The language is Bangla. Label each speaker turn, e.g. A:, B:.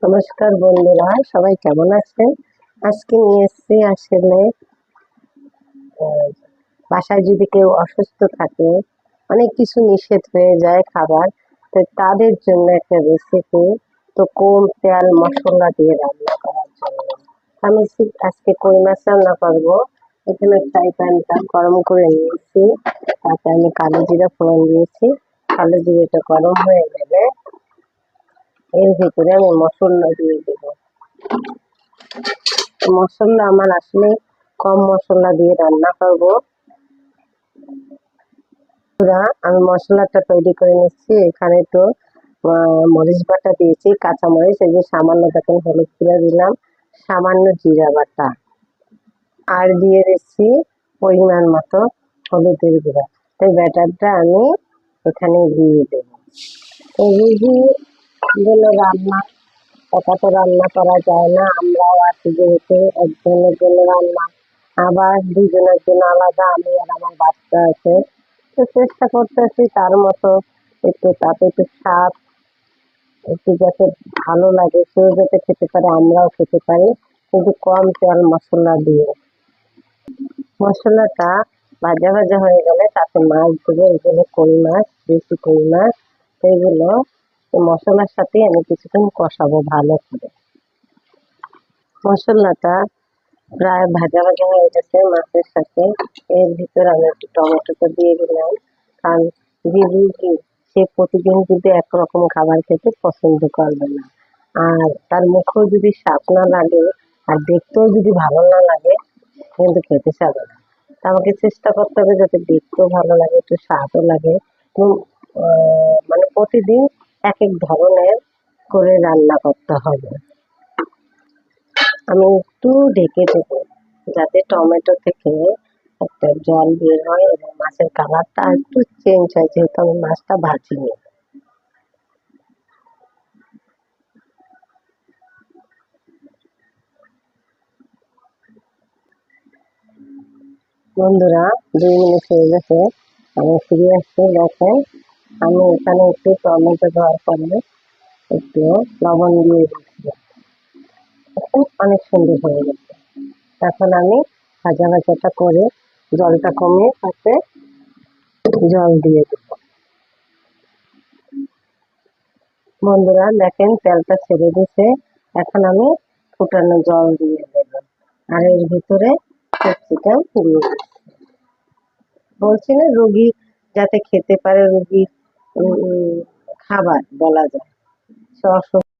A: নমস্কার বন্ধুরা, সবাই কেমন আছেন? আজকে নিয়ে এসেছি আসলে বাসায় যদি কেউ অসুস্থ থাকে, অনেক কিছু নিষেধ হয়ে যায় খাবার, তো তাদের জন্য একটা রেসিপি। তো কম তেল মশলা দিয়ে রান্না করার জন্য আমি আজকে কই মাছ রান্না করবো। এখানে ফ্রাই প্যানটা গরম করে নিয়েছি, তাতে আমি কালো জিরা ফোড়ন দিয়েছি। কালো জিরাটা গরম হয়ে গেলে এর ভিতরে আমি মশলা দিয়ে দেবো। মশলা আমার আসলে কম মশলা দিয়ে রান্না করব। আমি মশলাটা তৈরি করে নিচ্ছি। এখানে তো মরিচ বাটা দিয়েছি, কাঁচা মরিচ, এই যে সামান্য দেখেন হলুদ গুঁড়া দিলাম, সামান্য জিরা বাটা, আর দিয়ে দিচ্ছি পরিমাণ মতো হলুদের গুঁড়া। এই ব্যাটারটা আমি এখানে দিয়ে দেবো। রুগীগুলো রান্না একা তো রান্না করা যায় না, আমরাও আছি যেহেতু, একজনের জন্য রান্না, আবার দুজনের জন্য আলাদা, আমি আর আমার বাচ্চা আছে। তো চেষ্টা করতেছি তার মতো একটু, তাতে একটু স্বাদ একটু যাতে ভালো লাগে, সেও যাতে খেতে পারে, আমরাও খেতে পারি, কিন্তু কম তেল মশলা দিয়ে। মশলাটা ভাজা ভাজা হয়ে গেলে তাতে মাছ দেবো, এগুলো কই মাছ, দেশি কই মাছ। এইগুলো মশলার সাথে আমি কিছুক্ষণ কষাবো ভালো করে। মশলাটা প্রায় ভাজা ভাজা হয়ে গেছে মাছের সাথে। এর ভিতরে আমি একটু টমেটোটা দিয়ে দিলাম, কারণ যে রুগী সে প্রতিদিন যদি একরকম খাবার খেতে পছন্দ করবে না, আর তার মুখেও যদি স্বাদ না লাগে আর দেখতেও যদি ভালো না লাগে, কিন্তু খেতে চাবে না। তা আমাকে চেষ্টা করতে হবে যাতে দেখতেও ভালো লাগে, একটু স্বাদও লাগে। এবং মানে প্রতিদিন এক এক ধরনের করে রান্না করতে হবে। আমি একটু ঢেকে দেবো যাতে টমেটো থেকে একটা জল বের হয় এবং মাছের কালারটা একটু চেঞ্জ হয়, যেহেতু আমি মাছটা ভাজিনি। বন্ধুরা, 2 মিনিট হয়ে গেছে, আমি ফিরে আসতে দেখেন আমি এখানে একটু টমেটো দেওয়ার পরে একটু লবণ দিয়ে দিচ্ছি। এখন অনেক সুন্দর হয়ে গেছে। এখন আমি ভাজা ভাজাটা করে জলটা কমিয়ে তাতে জল দিয়ে দেবো। বন্ধুরা দেখেন তেলটা ছেড়ে দিছে, এখন আমি ফুটানো জল দিয়ে দেব, আর এর ভিতরে সবজিটা দিয়ে দিচ্ছি। বলছি না, রোগী যাতে খেতে পারে, রোগীর খাবার বলা যায়।